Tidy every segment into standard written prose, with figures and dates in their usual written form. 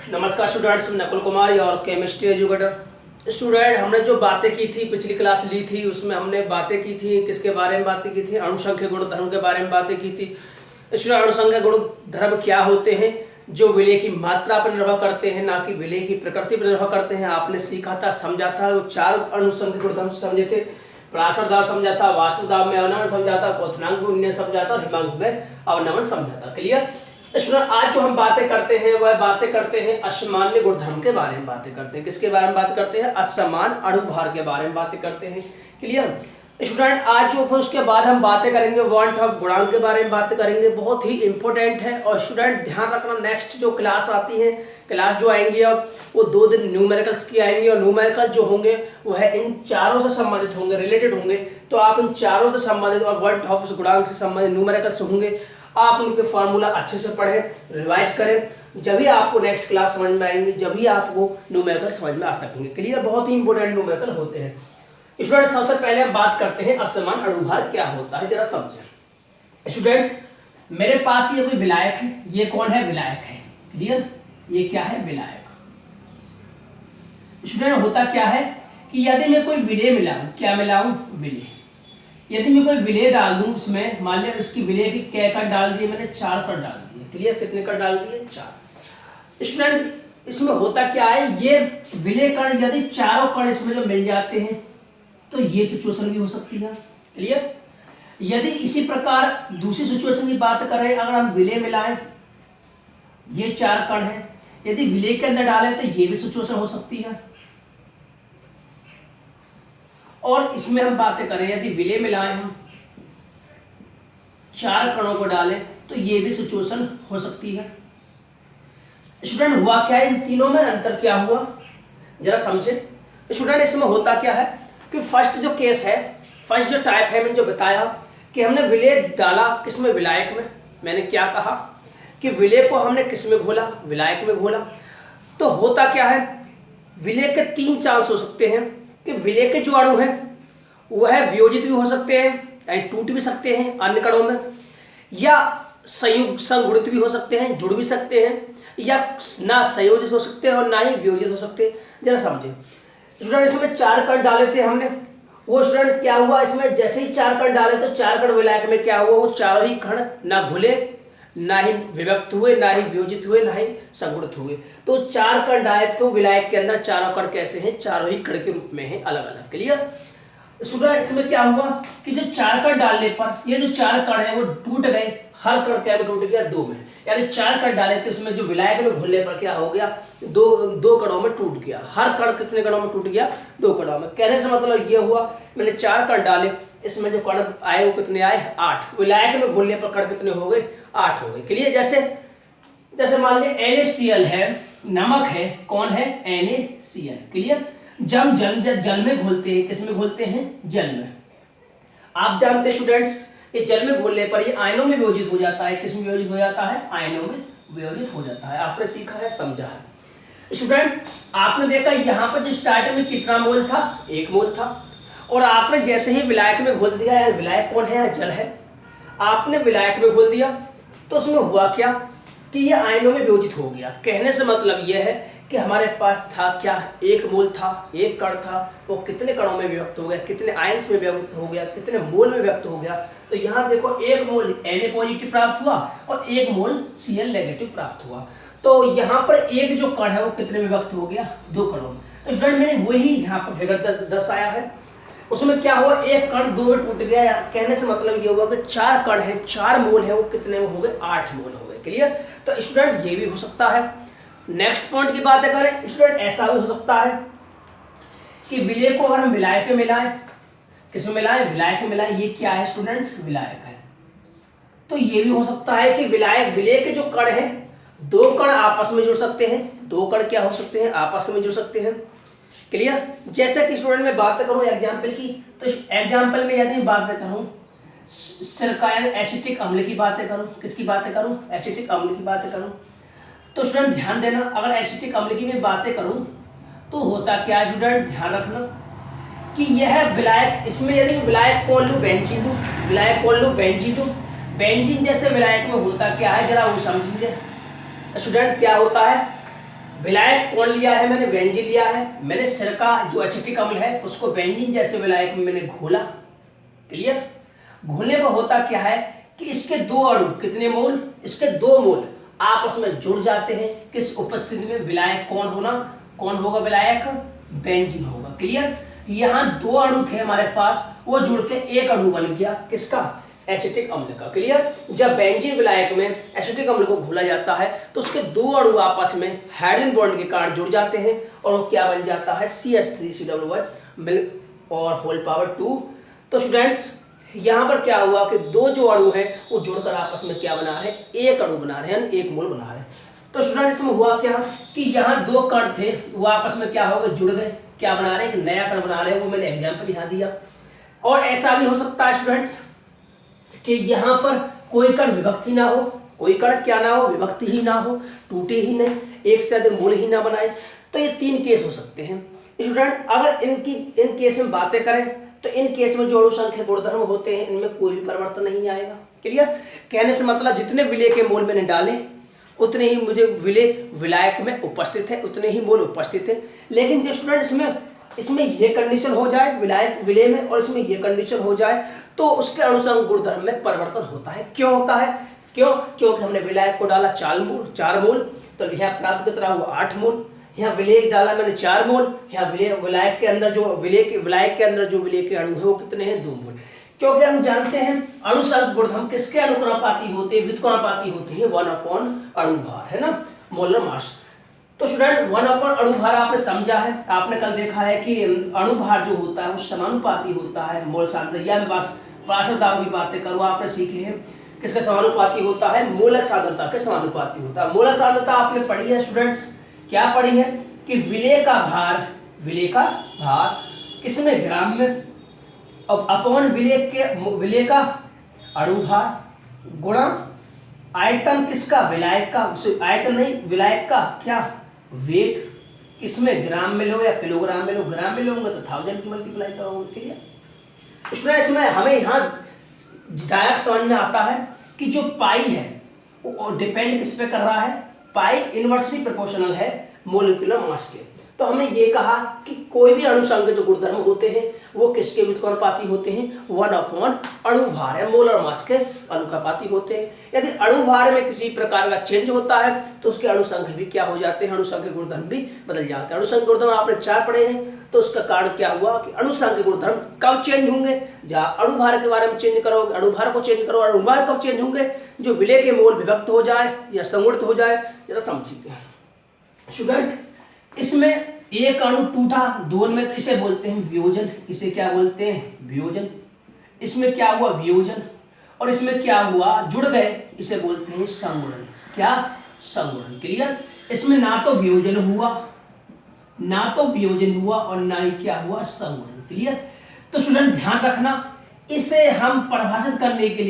नमस्कार स्टूडेंट्स, नकुल कुमार और chemistry educator. Student, हमने जो बातें की थी, पिछली क्लास ली थी, उसमें हमने बातें की थी, किसके बारे में बातें की थी? अणुसंख्य गुणधर्म के बारे में बातें की थी। स्टूडेंट, अणुसंख्य गुणधर्म क्या होते हैं? जो विलेय की मात्रा पर निर्भर करते हैं, ना कि विलेय की प्रकृति पर निर्भर करते हैं। आपने सीखा था, समझा था, वो 4 अणुसंख्य गुणधर्म समझे थे। पराशर दाब समझा था, वाष्प दाब में अवनमन समझा था, क्वथनांक में समझा था और हिमांक में अवनमन समझा था। क्लियर? स्टूडेंट, आज जो हम बातें करते हैं वह बातें करते हैं असामान्य गुणधर्म के बारे में बातें करते हैं। किसके बारे में बात करते हैं? असमान अणुभार के बारे में बातें करते हैं। क्लियर? स्टूडेंट, आज जो उसके बाद हम बातें करेंगे वॉन टॉप गुणांक के बारे में बातें करेंगे। बहुत ही इंपॉर्टेंट है। और स्टूडेंट ध्यान रखना, नेक्स्ट जो क्लास आती है, क्लास जो आएंगी अब, वो 2 दिन न्यूमेरिकल्स की आएंगी। और न्यूमेरिकल जो होंगे वो है इन चारों से संबंधित होंगे, रिलेटेड होंगे। तो आप इन चारों से संबंधित और वन टॉप गुणांक से संबंधित न्यूमेरिकल्स होंगे। आप उनके फार्मूला अच्छे से पढ़ें, रिवाइज करें, जब भी आपको नेक्स्ट क्लास समझ में आएंगी, जब भी आपको न्यूमेरिकल समझ में आ सकेंगे। क्लियर? बहुत ही इंपॉर्टेंट न्यूमेरिकल होते हैं। स्टूडेंट, सबसे पहले हम बात करते हैं असमान अणुभार क्या होता है, जरा समझें। स्टूडेंट, मेरे पास ये कोई विलायक है। ये कौन है? विलायक है। क्लियर? ये क्या है? विलायक। स्टूडेंट, होता क्या है कि यदि मैं कोई विलेय मिलाऊं, क्या मिलाऊं? विलेय। यदि मैं कोई विलेय डाल दूं, उसमें मान लिया इसकी विलेय की कै कण डाल दिए मैंने? 4 कण डाल दिए। क्लियर? कितने कण डाल दिए? 4। स्टूडेंट, इसमें होता क्या है, ये विलेय कण यदि चारों कण इसमें जो मिल जाते हैं तो ये सिचुएशन भी हो सकती है। क्लियर? यदि इसी प्रकार दूसरी सिचुएशन की बात करें, अगर हम विलेय मिलाएं, ये 4 कण है, यदि विलेय के अंदर डालें तो ये भी सिचुएशन हो सकती है। और इसमें हम बातें करें, यदि विलेय मिलाएं हम, 4 कणों को डालें तो ये भी सिचुएशन हो सकती है। स्टूडेंट, हुआ क्या है? इन तीनों में अंतर क्या हुआ, जरा समझे। स्टूडेंट, इसमें होता क्या है कि फर्स्ट जो केस है, फर्स्ट जो टाइप है, मैंने जो बताया कि हमने विलेय डाला किसमें? विलायक में। मैंने क्या कहा कि विलेय को हमने किस में घोला? विलायक में घोला। तो होता क्या है, विलेय के 3 चांस हो सकते हैं कि विलेय के जो अणु हैं वह वियोजित भी हो सकते हैं, यानी टूट भी सकते हैं अन्य कणों में, या संयुग संगुणित भी हो सकते हैं, जुड़ भी सकते हैं, या ना संयोजित हो सकते हैं और ना ही वियोजित हो सकते हैं। जरा समझे। स्टूडेंट, इसमें 4 कण डाले थे हमने। वो स्टूडेंट क्या हुआ, इसमें जैसे ही 4 कण डाले तो 4 कण विलायक में क्या हुआ, वो चारों ही कण ना घुले, ना ही विभक्त हुए, ना ही वियोजित हुए, ना ही संगुणित हुए। तो 4 कण डाले तो विलायक के अंदर चारों कण कैसे हैं? चारों ही कण के रूप में हैं, अलग अलग। क्लियर? स्टूडेंट, इसमें क्या हुआ कि जो 4 कण डालने पर ये जो 4 कण है वो टूट गए। हर कण क्या में टूट गया? 2 में। यानी 4 कण डाले थे, उसमें जो विलायक में घुलने पर क्या हो गया? दो कणों में टूट गया। हर कण कितने कणों में टूट गया? 2 कणों में। कहने से मतलब ये हुआ, मैंने 4 कण डाले, इसमें जो कण आए वो कितने आए? 8। विलायक में घुलने पर कण कितने हो गए? 8 हो गए। क्लियर? जैसे मान लीजिए NaCl है, नमक है, कौन है? NaCl। क्लियर? जब जल में घुलते हैं, किस में घुलते हैं? जल में। आप जानते हैं स्टूडेंट्स, ये जल में घुलने पर ये आयनों में वियोजित हो जाता है। किस में वियोजित हो जाता है? आयनों में वियोजित हो जाता है। आपने सीखा है, समझा है। स्टूडेंट, आपने देखा यहाँ पर जो स्टार्टिंग में कितना मोल था? 1 मोल था। और आपने जैसे ही विलायक में घोल दिया, विलायक कौन है? जल है। आपने विलायक में घोल दिया तो उसमें हुआ क्या कि ये आयनों में वियोजित हो गया। कहने से मतलब यह है कि हमारे पास था क्या? 1 मोल था, 1 कण था, वो कितने कणों में विभक्त हो गया? कितने आयंस में विभक्त हो गया? कितने मोल में व्यक्त हो गया? तो यहाँ देखो 1 मोल Na पॉजिटिव प्राप्त हुआ और 1 मोल Cl नेगेटिव प्राप्त हुआ। तो यहाँ पर एक जो कण है वो कितने में विभक्त हो गया? 2 कणों में। तो स्टूडेंट, मैंने वही यहाँ पर फिगर दर्शाया है। उसमें क्या हुआ? 1 कण 2 में टूट गया। कहने से मतलब ये हुआ कि 4 कण है, 4 मोल है, वो कितने में हो गए? 8 मोल हो गए। क्लियर? तो स्टूडेंट, ये भी हो सकता है। नेक्स्ट पॉइंट की बात करें स्टूडेंट, ऐसा भी हो सकता है कि विलेय को अगर हम विलायक में मिलाएं, किसमें मिलाएं? विलायक में मिलाएं। ये क्या है स्टूडेंट्स? विलायक है। तो ये भी हो सकता है कि विलेय के जो कण है, 2 कण आपस में जुड़ सकते हैं। 2 कण क्या हो सकते हैं? आपस में जुड़ सकते हैं। क्लियर? जैसे कि स्टूडेंट मैं बात करूं एग्जाम्पल की, तो एग्जाम्पल में यदि बात करूं सिरका एसिटिक अम्ल की बातें करूं, किसकी बातें करूं? एसिटिक अम्ल की बातें करूं। तो स्टूडेंट ध्यान देना, अगर एसिटिक अम्ल की मैं बातें करूं तो होता क्या है स्टूडेंट? ध्यान रखना कि यह विलायक, इसमें यदि विलायक कौन लूं? बेंजीन लूं। विलायक कौन लूं? बेंजीन लूं। बेंजीन जैसे विलायक में होता क्या है, जरा वो समझेंगे। स्टूडेंट, क्या होता है विलायक कौन लिया है मैंने? बेंजीन लिया है। मैंने सिरका जो एसिटिक अम्ल है उसको बेंजीन जैसे विलायक में मैंने घोला। क्लियर? घोलने पर होता क्या है कि इसके दो अणु, कितने मोल? इसके 2 मोल आपस में जुड़ जाते हैं। किस उपस्थिति में? विलायक कौन होना? कौन होगा विलायक? बेंजीन होगा। क्लियर? यहाँ 2 अणु थे हमारे पास, वो जुड़ के एक अणु बन गया। किसका? एसिटिक अम्ल का। क्लियर? जब बेंजीन विलायक में एसिटिक अम्ल को घोला जाता है तो उसके 2 अणु आपस में हाइड्रोजन बॉन्ड के कारण जुड़ जाते हैं और वो क्या बन जाता है? CH3COOH और होल पावर 2। तो स्टूडेंट्स यहाँ पर क्या हुआ कि 2 जो अणु हैं वो जुड़कर आपस में क्या बना रहे हैं? एक अणु बना रहे हैं, एक मोल बना रहे हैं। तो स्टूडेंट इसमें हुआ क्या कि यहाँ 2 कण थे, वो आपस में क्या हो गए? जुड़ गए। क्या बना रहे हैं? एक नया कण बना रहे हैं। वो मैंने एग्जाम्पल यहाँ दिया। और ऐसा भी हो सकता है स्टूडेंट्स कि यहाँ पर कोई कण विभक्त ही ना हो, कोई कण क्या ना हो? विभक्त ही ना हो, टूटे ही नहीं, एक से अधिक मोल ही ना बनाए। तो ये 3 केस हो सकते हैं स्टूडेंट। अगर इन केस में बातें करें तो इन केस में जो अणु संख्या गुणधर्म होते हैं इनमें कोई भी परिवर्तन नहीं आएगा। क्लियर? कहने से मतलब जितने विलेय के मोल मैंने डाले उतने ही मुझे विलायक में उपस्थित है, उतने ही मोल उपस्थित है। लेकिन जो स्टूडेंट इसमें ये कंडीशन हो जाए विलेय में, और इसमें ये कंडीशन हो जाए, तो उसके अणुसंघ गुणधर्म में परिवर्तन होता है। क्यों होता है? क्योंकि हमने विलायक को डाला 4 मोल, तो यहाँ प्राप्त कितना हुआ? 8 मोल। यहाँ विलेय डाला मैंने 4 मोल, यहाँ विलायक के अंदर जो विलेय के अणु है वो कितने हैं? 2 मोल। क्योंकि हम जानते हैं अणुसंघ गुणधर्म किसके अनुपाती होते हैं? व्युत्क्रमानुपाती होते हैं 1/अणुभार, है ना, मोलर मास। तो स्टूडेंट 1/अणुभार आपने समझा है, आपने कल देखा है कि अणुभार जो होता है वो समानुपाती होता है मोल सांद्रता। या मैं बस पार्श्वताओं की बातें करूँ, आपने सीखे हैं किसके समानुपाती होता है? मोलर सांद्रता के समानुपाती होता है। मोलर सांद्रता आपने पढ़ी है स्टूडेंट्स, क्या पढ़ी है कि विलेय का भार किसमें? ग्राम में। अब अपॉन विलेय का अणुभार गुणा आयतन किसका? विलायक का। आयतन नहीं, विलायक का क्या? वेट। किसमें? ग्राम में लो या किलोग्राम में लो? ग्राम में लोगे तो 1000 की मल्टीप्लाई करोगे। क्लियर? इसमें हमें यहाँ डायरेक्ट समझ में आता है कि जो पाई है वो डिपेंड किस पे कर रहा है? पाई इनवर्सली प्रोपोर्शनल है मोलिकुलर मास के। तो हमने ये कहा कि कोई भी अणुसंघ जो गुणधर्म होते हैं वो किसके व्युत्क्रमानुपाती होते हैं? 1/अणुभार है, मोलर मास के अनुपाती होते हैं। यदि अणुभार में किसी प्रकार का चेंज होता है तो उसके अणुसंघ भी क्या हो जाते हैं? अणुसंघ गुणधर्म भी बदल जाते हैं। अणुसंघ गुणधर्म आपने 4 पढ़े हैं, तो उसका कारण क्या हुआ कि अणुसंघ गुणधर्म कब चेंज होंगे? जहाँ अणुभार के बारे में चेंज करोगे, अणुभार को चेंज करो। अणुभार कब चेंज होंगे? जो विलेय के मोल विभक्त हो जाए या संगुणित हो जाए। जरा समझिए स्टूडेंट, इसमें एक अणु टूटा 2 में तो इसे बोलते हैं वियोजन। इसे क्या बोलते हैं? वियोजन। इसमें क्या हुआ? वियोजन। और इसमें क्या हुआ? जुड़ गए, इसे बोलते हैं संगुणन। क्या? संगुणन। क्लियर? इसमें ना तो वियोजन हुआ और ना ही क्या हुआ? संगुणन। क्लियर? तो स्टूडेंट ध्यान रखना, इसे परिभाषित करने के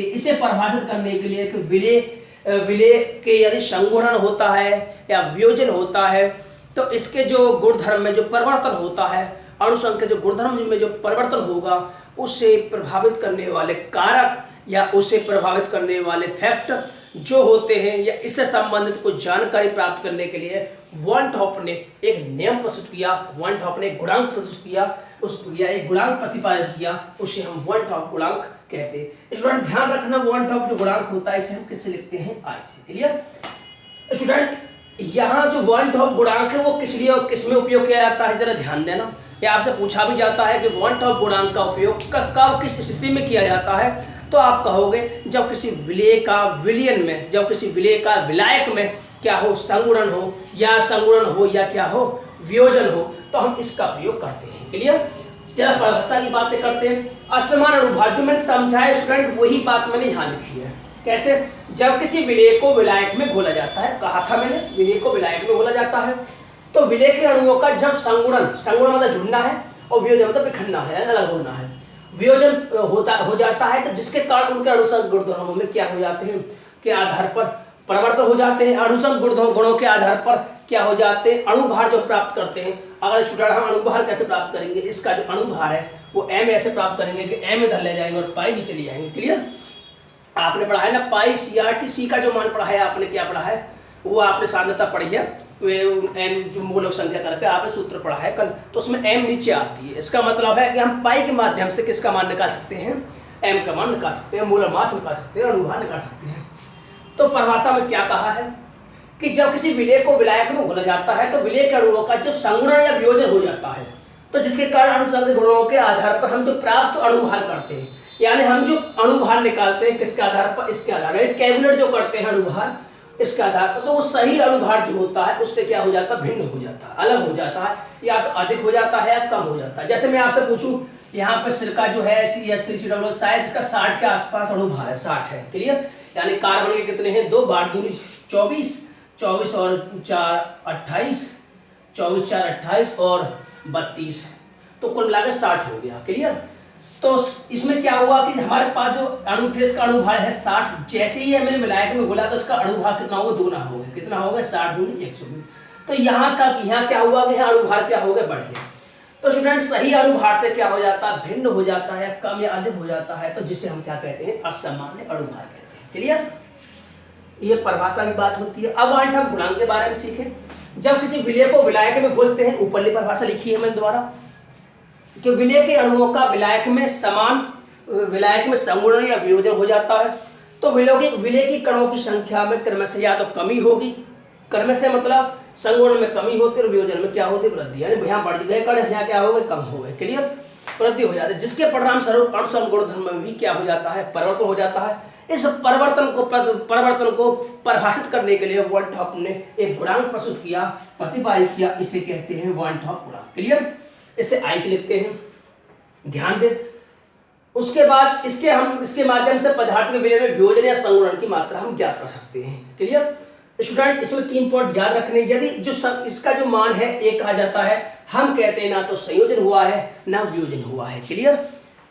लिए कि विलेय के यदि संगुणन होता है या वियोजन होता है तो इसके जो गुणधर्म में जो परिवर्तन होता है, अणुसंघ के जो गुणधर्म में जो परिवर्तन होगा उसे प्रभावित करने वाले कारक या उसे प्रभावित करने वाले फैक्टर जो होते हैं या इससे संबंधित कुछ जानकारी प्राप्त करने के लिए वन टॉप ने एक नियम प्रस्तुत किया, वन टॉप ने गुणांक प्रस्तुत किया, एक गुणांक प्रतिपादित किया, उसे हम वन टॉप गुणांक कहते हैं। स्टूडेंट ध्यान रखना, वन टॉप जो गुणांक होता है इसे हम किससे लिखते हैं? आई से। क्लियर? स्टूडेंट यहाँ जो वन टॉप गुणांक है वो किस लिए और किस में उपयोग किया जाता है? जरा ध्यान देना। ये आपसे पूछा भी जाता है कि वन टॉप गुणांक का उपयोग कब किस स्थिति में किया जाता है, तो आप कहोगे जब किसी विलेय का विलयन में, जब किसी विलेय का विलायक में क्या हो? संगुणन हो या क्या हो? वियोजन हो, तो हम इसका प्रयोग करते हैं। क्लियर? जरा परिभाषा की बातें करते हैं। असमान अणुभार जो मैंने समझाया स्टूडेंट वही बात मैंने यहाँ लिखी है। कैसे? जब किसी विलेय को विलायक में घोला जाता है, कहा था मैंने विलेय को विलायक में घोला जाता है, तो विलेय के अणुओं का जब संगुणन मतलब जुड़ना है और वियोजन मतलब बिखरना है, अलग होना है, वियोजन हो जाता है, तो जिसके कारण उनके अणुसंघ गुणधर्मों में क्या हो जाते हैं के आधार पर परिवर्तन हो जाते हैं। अणुसंघ गुणों के आधार पर क्या हो जाते हैं? अणुभार जो प्राप्त करते हैं। अगर स्टूडेंट हम अणुभार कैसे प्राप्त करेंगे? इसका जो अणुभार है वो m ऐसे प्राप्त करेंगे कि m इधर ले जाएंगे और पाई नीचे ले जाएंगे। क्लियर? आपने पढ़ा है ना पाई CRT, सी का जो मान पढ़ा है आपने, क्या पढ़ा है? वो आपने सान्द्रता पढ़ी है, एन जो मूलक संख्या करके आपने सूत्र पढ़ा है कल, तो उसमें एम नीचे आती है। इसका मतलब है कि हम पाई के माध्यम से किसका मान निकाल सकते हैं, एम का मान निकाल सकते हैं, मूलक मास निकाल सकते हैं, अणुभार निकाल सकते हैं। तो परिभाषा में क्या कहा है कि जब किसी विलेय को विलायक में घोला जाता है तो विलेय के अणुओं का जो संगुणन या वियोजन हो जाता है, तो जिसके कारण अनुसंग गुणों के आधार पर हम जो प्राप्त अणुभार करते हैं, यानी हम जो अणुभार निकालते हैं किसके आधार पर, इसके आधार पर कैलकुलेट जो करते हैं अणुभार इसके आधार पर, तो वो सही अणुभार जो होता है उससे क्या हो जाता है, भिन्न हो जाता है, अलग हो जाता है, या तो अधिक हो जाता है या कम हो जाता है। जैसे मैं आपसे पूछूं यहाँ पे सिरका जो है CH3COO शायद इसका 60 के आसपास अणुभार है, 60 है, क्लियर। यानी कार्बन के कितने हैं, 2 8 दूनी 24, 24 और 4 28, 24 4 28 और 32, तो कुल मिलाकर 60 हो गया, क्लियर। तो इसमें क्या हुआ कि हमारे पास जो अणु थे इसका अणुभार है 60, जैसे ही मैंने विलायक में बोला तो इसका अणुभार कितना होगा, 2 हो गया, कितना हो गया, 60 दूनी 120। तो यहाँ तक, यहाँ क्या हुआ कि अणुभार क्या हो गया, बढ़ गया। तो स्टूडेंट सही अणुभार से क्या हो जाता है, भिन्न हो जाता है, कम या अधिक हो जाता है, तो जिसे हम क्या कहते हैं, असामान्य अणुभार कहते हैं, क्लियर। ये परिभाषा की बात होती है। अब हम गुणांक के बारे में सीखें। जब किसी विलेय को विलायक में घोलते हैं, ऊपरली परिभाषा लिखी है मैंने द्वारा, कि विलेय के अणुओं का विलायक में संगुणन या वियोजन हो जाता है, तो विलेय की कणों की संख्या में क्रमशः या तो कमी होगी, क्रमशः मतलब संगुणन में कमी होती है और वियोजन में क्या होती है, वृद्धि, यानी यहाँ बढ़ गए कण, यहाँ क्या हो गए, कम हो गए, क्लियर, वृद्धि हो जाती है, जिसके परिणाम स्वरूप अणुसंग गुणधर्म में भी क्या हो जाता है, परिवर्तन हो जाता है। इस परिवर्तन को परिभाषित करने के लिए वन टॉप ने एक गुणांक प्रस्तुत किया, प्रतिपादित किया, इसे कहते हैं वन टॉप गुणांक, क्लियर। इसे आई से लिखते हैं, ध्यान दें। उसके बाद इसके माध्यम से पदार्थ के विलय में वियोजन या संगुणन की मात्रा हम ज्ञात कर सकते हैं, क्लियर। स्टूडेंट इसमें 3 पॉइंट याद रखने, यदि इसका जो मान है 1 कहा जाता है, हम कहते हैं ना तो संयोजन हुआ है ना वियोजन हुआ है, क्लियर।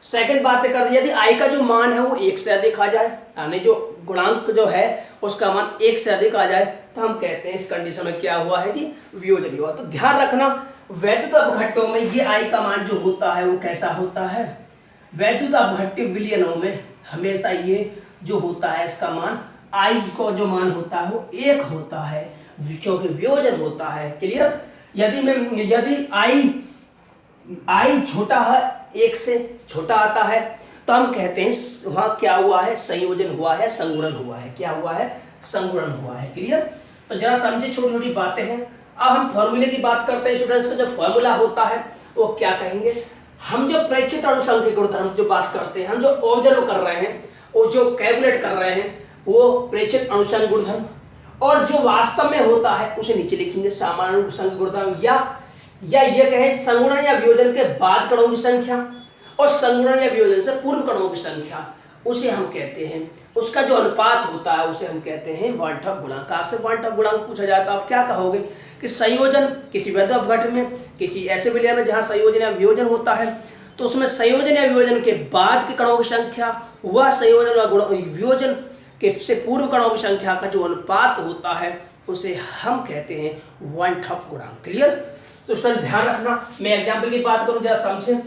सेकंड बात कर दी, यदि आई का जो मान है वो 1 से अधिक आ जाए, यानी जो गुणांक जो है उसका मान 1 से अधिक आ जाए, तो हम कहते हैं इस कंडीशन में क्या हुआ है जी, वियोजन हुआ। तो ध्यान रखना वैद्युत अपघट्टों में ये आई का मान जो होता है वो कैसा होता है, वैद्युत अपघट्य विलयनों में हमेशा ये जो होता है इसका मान आई को जो मान होता है वो 1 होता है, क्योंकि वियोजन होता है, क्लियर। यदि आई छोटा है, 1 से छोटा आता है, तो हम कहते हैं वहां क्या हुआ है, संयोजन हुआ है, संगुणन हुआ है, क्या हुआ है, संगुणन हुआ है, क्लियर। तो जरा समझे, छोटी छोटी बातें हैं। अब हम फॉर्मूले की बात करते हैं स्टूडेंट्स, का जो फॉर्मूला होता है वो क्या कहेंगे, हम जो प्रेक्षित अणुसंग के गुणधर्म जो बात करते हैं, हम जो ऑब्जर्व कर रहे हैं, वो जो कैलकुलेट कर रहे हैं, वो प्रेक्षित अणुसंग गुणधर्म, और जो वास्तव में होता है उसे नीचे लिखेंगे सामान्य अणुसंग गुणधर्म, या ये कहें संगुणन या वियोजन के बाद कणों की संख्या और संगुणन या वियोजन से पूर्व कणों की संख्या, उसे हम कहते हैं, उसका जो अनुपात होता है उसे हम कहते हैं वन टॉप गुणांक। आपसे वन टॉप गुणांक पूछा जाता है, आप क्या कहोगे कि संयोजन किसी वैद्युत अपघट्य में, किसी ऐसे विलय में जहां संयोजन या वियोजन होता है, तो उसमें संयोजन या वियोजन के बाद के कणों की संख्या व संयोजन व वियोजन के से पूर्व कणों की संख्या का जो अनुपात होता है उसे हम कहते हैं वन टॉप गुणांक, क्लियर। तो स्टूडेंट ध्यान रखना, मैं एग्जाम्पल की बात करूं, जरा समझें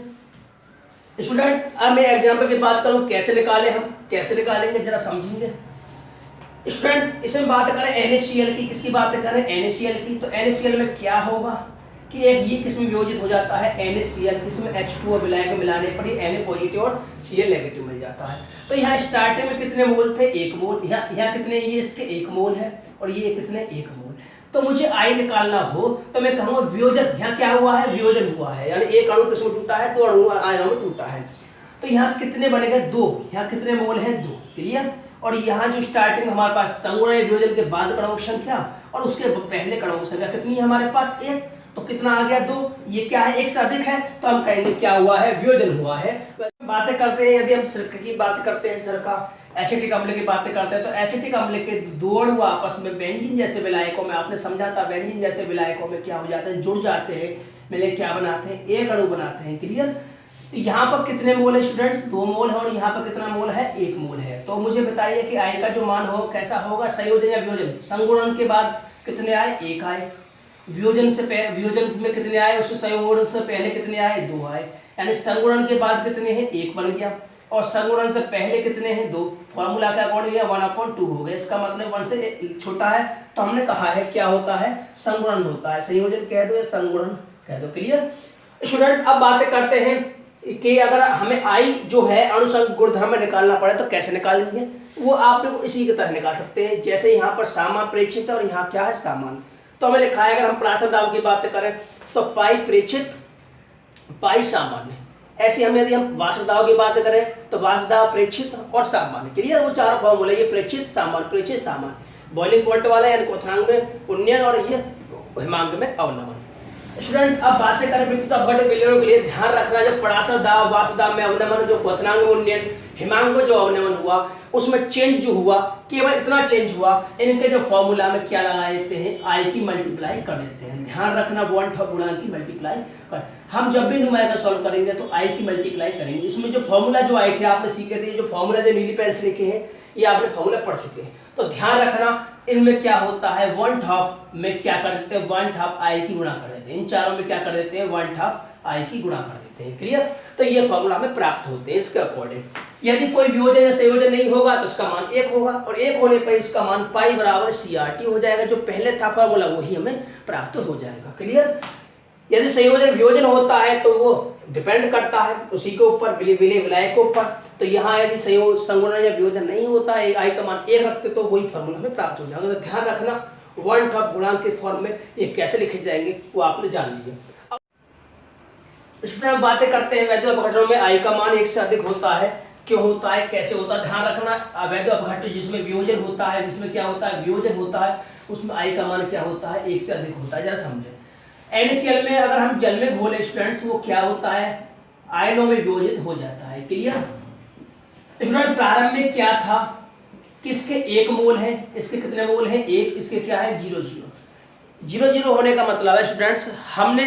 स्टूडेंट। अब मैं एग्जाम्पल की बात करूं, कैसे निकालें, हम कैसे निकालेंगे जरा समझेंगे स्टूडेंट। इसमें बात करें NaCl की, किसकी बात करें, NaCl की। तो NaCl में क्या होगा कि एक ये किस्म वियोजित हो जाता है NaCl, किसमें H2O विलायक मिलाने पर Na पॉजिटिव और Cl नेगेटिव मिल जाता है। तो यहाँ स्टार्टिंग में कितने मोल थे, 1 मोल, यहाँ कितने, ये इसके 1 मोल है और ये कितने, 1 मोल। तो मुझे आई निकालना हो तो मैं कहूँगा वियोजन, यहाँ क्या हुआ है, वियोजन हुआ है, यानी एक अणु किसमें टूटा है, 2 अणु आयनों में टूटा है। तो यहाँ कितने बनेंगे, 2, यहाँ कितने मोल हैं, 2, क्लियर। और यहाँ जो स्टार्टिंग हमारे पास संगुणन वियोजन के बाद कणों की संख्या और उसके पहले कणों की संख्या कितनी है हमारे पास, 1, तो कितना आ गया, 2। ये क्या है, 1 से अधिक है, तो हम कहेंगे क्या हुआ है, वियोजन हुआ है। बातें करते हैं, यदि हम सिरका की बात करते हैं, सिरका एसिटिक अम्ल की बातें करते हैं, तो एसिटिक अम्ल के 2 अणु आपस में बेंजीन जैसे विलायकों में, आपने समझा था बेंजीन जैसे विलायकों में क्या हो जाता है, जुड़ जाते हैं, मिले क्या बनाते हैं, 1 अणु बनाते हैं, क्लियर। यहाँ पर कितने मोल है स्टूडेंट्स, 2 मोल है, और यहाँ पर कितना मोल है, 1 मोल है। तो मुझे बताइए कि आई का जो मान हो कैसा होगा, संयोजन या वियोजन। संगुणन के बाद कितने आए, 1 आए, वियोजन में कितने आए, उससे संयोजन से पहले कितने आए, 2 आए, यानी संगुणन के बाद कितने हैं, 1 बन गया। और संगुणन से पहले कितने हैं 2, फॉर्मूला के अकॉर्डिंग 1/2 हो गया, इसका मतलब 1 से छोटा है, तो हमने कहा है क्या होता है, संगुणन होता है, संयोजन कह दो या संगुणन कह दो। क्लियर स्टूडेंट, अब बातें करते हैं कि अगर हमें आई जो है अनुसंग गुणधर्म में निकालना पड़े तो कैसे निकाल देंगे, वो आप लोग इसी की तरह निकाल सकते हैं, जैसे यहाँ पर सामान्य प्रेक्षित और यहाँ क्या है सामान्य। तो हमें लिखा है, अगर हम प्राचल दाब की बात करें तो पाई प्रेक्षित पाई सामान्य, ऐसे हम यदि हम वाष्प दाब की बात करें तो वाष्प दाब प्रेक्षित और सामान्य। क्लियर, वो चार फॉर्मूले, ये प्रेक्षित सामान्य, बॉइलिंग पॉइंट वाला यानी क्वथनांक में उन्नयन और ये हिमांक में अवनमन। स्टूडेंट, अब बातें करें विद्युत अपघट्य विलयन के लिए ध्यान रखना, जब पराशर दाब वाष्प दाब में अवनमन, जो क्वथनांक में उन्नयन, हिमांक में जो अवनमन हुआ, उसमें चेंज जो हुआ केवल इतना चेंज हुआ, इनके जो फॉर्मूला में क्या लगा देते हैं, आई की मल्टीप्लाई कर देते हैं। ध्यान रखना, 1/2 गुणा की मल्टीप्लाई कर, हम जब भी न्यूमेरिकल सॉल्व करेंगे तो आई की मल्टीप्लाई करेंगे। इसमें जो फॉर्मूला जो आए थे आपने सीखे थे, जो फॉर्मूला जो नीली पेन से लिखे हैं ये आपने फॉर्मूला पढ़ चुके हैं, तो ध्यान रखना इनमें क्या होता है, 1/2 में क्या कर देते हैं, 1/2 आई की गुणा कर देते हैं, इन चारों में क्या कर देते हैं, 1/2 आई की गुणा कर देते हैं। क्लियर, तो ये फॉर्मूला हमें प्राप्त होते हैं इसके अकॉर्डिंग। यदि कोई वियोजन या संयोजन नहीं होगा तो इसका मान 1 होगा, और 1 होने पर इसका मान पाई बराबर CRT हो जाएगा, जो पहले था फॉर्मूला वही हमें प्राप्त हो जाएगा। क्लियर, यदि संयोजन वियोजन होता है तो वो डिपेंड करता है उसी के ऊपर, विलय विलायक के ऊपर, तो यहाँ यदि संगुणन या वियोजन नहीं होता है, आई का मान 1 रखते तो वही फॉर्मूला हमें प्राप्त हो जाएगा। तो ध्यान रखना 1/2 गुणांक के फॉर्म में ये कैसे लिखे जाएंगे वो आपने जान लीजिए। इसमें हम बातें करते हैं वैद्युत अपघटनों में आई का मान 1 से अधिक होता है, क्यों होता है, कैसे होता है, ध्यान रखना। अवैध अपघट्य जिसमें वियोजन होता है, जिसमें क्या होता है, वियोजन होता है, उसमें आई का मान क्या होता है, 1 से अधिक होता है। जरा समझे, NaCl में अगर हम जल में घोले स्टूडेंट्स, वो क्या होता है, आयनों में वियोजित हो जाता है। क्लियर स्टूडेंट, प्रारंभ में क्या था कि इसके 1 मोल है, इसके कितने मोल है, 1, इसके क्या है 0 होने का मतलब है स्टूडेंट्स, हमने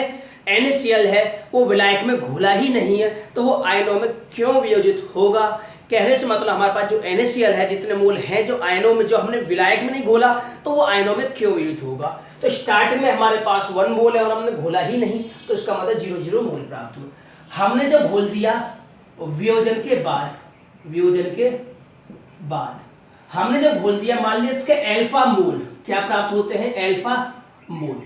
NaCl है वो विलायक में घोला ही नहीं है, तो वो आयनों में क्यों वियोजित होगा। कहने से मतलब हमारे पास जो NaCl है जितने मोल हैं जो आयनों में, जो हमने विलायक में नहीं घोला, तो वो आयनों में क्यों वियोजित होगा। तो स्टार्टिंग में हमारे पास 1 मोल है और हमने घोला ही नहीं, तो इसका मतलब 0 मोल प्राप्त हुआ। हमने जब घोल दिया वियोजन के बाद हमने जब घोल दिया, मान लीजिए इसके अल्फा मोल क्या प्राप्त होते हैं, अल्फा मोल,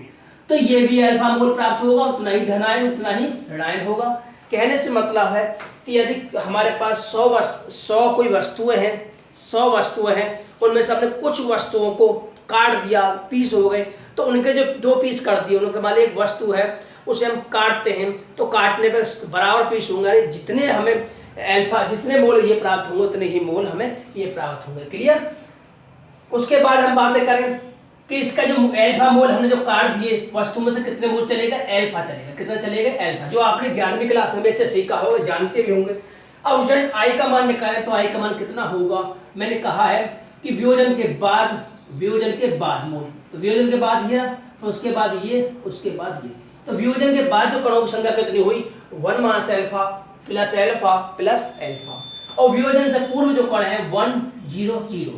तो ये भी अल्फा मोल प्राप्त होगा, उतना ही धनायन उतना ही ऋणायन होगा। कहने से मतलब है कि यदि हमारे पास 100 कोई वस्तुएं हैं, 100 वस्तुएं हैं, उनमें से हमने कुछ वस्तुओं को काट दिया, पीस हो गए, तो उनके जो 2 पीस कर दिए, उनके मान एक वस्तु है उसे हम काटते हैं, तो काटने पे बराबर पीस होंगे, जितने हमें अल्फा, जितने मोल ये प्राप्त होंगे उतने ही मोल हमें ये प्राप्त होंगे। क्लियर, उसके बाद हम बातें करें कि इसका जो अल्फा मोल हमने जो काट दिए वस्तु में से कितने मोल चलेगा, अल्फा चलेगा, कितना चलेगा, अल्फा, जो आपने 11वीं क्लास में भी अच्छे सीखा होगा, जानते भी होंगे। अब स्टूडेंट आई का मान निकालें तो आई का मान कितना होगा, मैंने कहा है कि वियोजन के बाद मोल, तो वियोजन के बाद ये, तो उसके बाद ये, उसके बाद ये, तो वियोजन के बाद जो कणों की संख्या कितनी हुई, 1 minus alpha plus alpha plus alpha, और वियोजन से पूर्व जो कण है 1 0 0,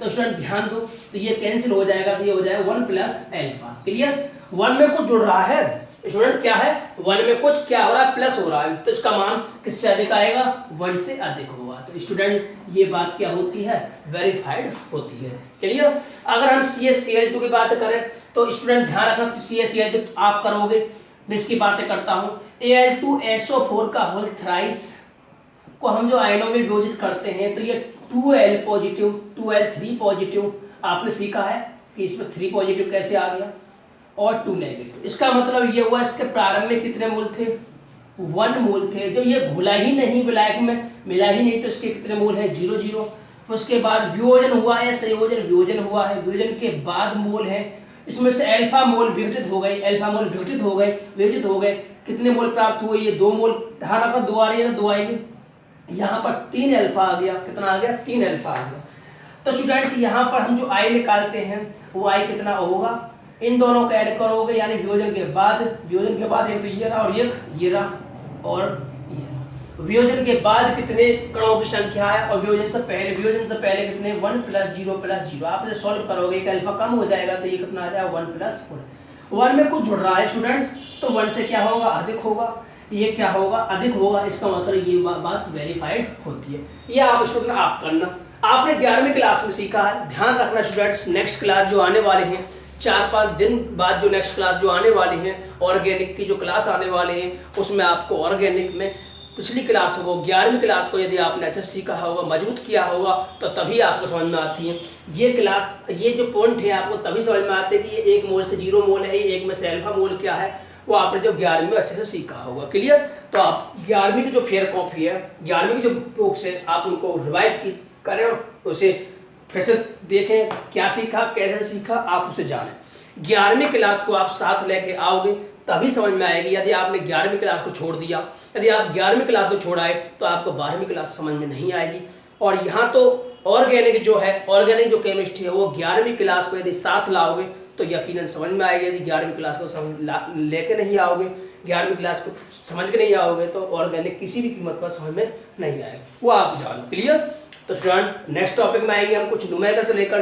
तो स्टूडेंट ध्यान दो, तो ये कैंसिल हो जाएगा, तो ये हो जाएगा 1 प्लस अल्फा। क्लियर, 1 में कुछ जुड़ रहा है स्टूडेंट, क्या है 1 में कुछ क्या हो रहा है, प्लस हो रहा है, तो इसका मान किससे अधिक आएगा, 1 से अधिक होगा। तो स्टूडेंट ये बात क्या होती है, वेरीफाइड होती है। क्लियर, अगर हम CaCl2 की बात करें तो स्टूडेंट ध्यान रखना, तो CaCl2 आप करोगे, मैं इसकी बातें करता हूँ। Al2SO4 का होल थ्राइस को हम जो आयनों में वियोजित करते हैं, तो ये 2L पॉजिटिव 2L3 पॉजिटिव, आपने सीखा है कि इसमें 3 पॉजिटिव कैसे आ गया, और 2 नेगेटिव। इसका मतलब ये हुआ इसके प्रारंभ में कितने मोल थे, 1 मोल थे, जो ये घुला ही नहीं, विलायक में मिला ही नहीं, तो इसके कितने मोल है, 0 उसके बाद वियोजन हुआ है, संयोजन वियोजन हुआ है, वियोजन के बाद मोल है, इसमें से अल्फा मोल विघटित हो गए, वियोजित हो गए, कितने मोल प्राप्त हुए, ये 2 मोल, ध्यान रखना 2 आ रही है ना, 2 आएगी, यहाँ पर 3 अल्फा आ गया, कितना आ गया, 3 अल्फा आ गया। तो स्टूडेंट यहाँ पर हम जो आई निकालते हैं वो आई कितना होगा, इन दोनों को ऐड करोगे, यानी वियोजन के बाद एक तो ये रहा और ये रहा और ये रहा। वियोजन के बाद कितने कणों की संख्या है, और वियोजन से पहले कितने, 1 + 0 आप जब सॉल्व करोगे एक अल्फा कम हो जाएगा, तो ये कितना आ जाएगा 1 + 4। 1 में कुछ जुड़ रहा है स्टूडेंट्स, तो 1 से क्या होगा, अधिक होगा, ये क्या होगा, अधिक होगा, इसका मतलब ये बात वेरीफाइड होती है। ये आप स्टूडेंट आप करना। आपने 11वीं क्लास में सीखा है, ध्यान रखना स्टूडेंट्स, नेक्स्ट क्लास जो आने वाले हैं 4-5 दिन बाद, जो नेक्स्ट क्लास जो आने वाली है ऑर्गेनिक की जो क्लास आने वाली है, उसमें आपको ऑर्गेनिक में पिछली क्लास को 11वीं क्लास को यदि आपने अच्छा सीखा होगा, मजबूत किया होगा, तो तभी आपको समझ में आती है ये क्लास। ये जो पॉइंट है आपको तभी समझ में आते हैं कि ये 1 मोल से 0 मोल है, एक में से अल्फा मोल क्या है, वो आपने जब 11वीं में अच्छे से सीखा होगा। क्लियर? तो आप 11वीं की जो फेयर कॉपी है, 11वीं की जो बुक्स है, आप उनको रिवाइज करें और उसे फिर से देखें, क्या सीखा, कैसे सीखा, आप उसे जानें। 11वीं क्लास को आप साथ लेके आओगे तभी समझ में आएगी। यदि आपने 11वीं क्लास को छोड़ दिया, यदि आप 11वीं क्लास को छोड़ाए, तो आपको 12वीं क्लास समझ में नहीं आएगी। और यहाँ तो ऑर्गेनिक जो है, ऑर्गेनिक जो केमिस्ट्री है, वो 11वीं क्लास को यदि साथ लाओगे तो यकीनन समझ में आएगी। यदि 11वीं क्लास को लेके नहीं आओगे, 11वीं क्लास को समझ के नहीं आओगे, तो ऑर्गेनिक किसी भी कीमत पर समझ में नहीं आएगा, वो आप जानो। क्लियर? तो स्टूडेंट नेक्स्ट टॉपिक में आएंगे हम कुछ न्यूमेरिकल से लेकर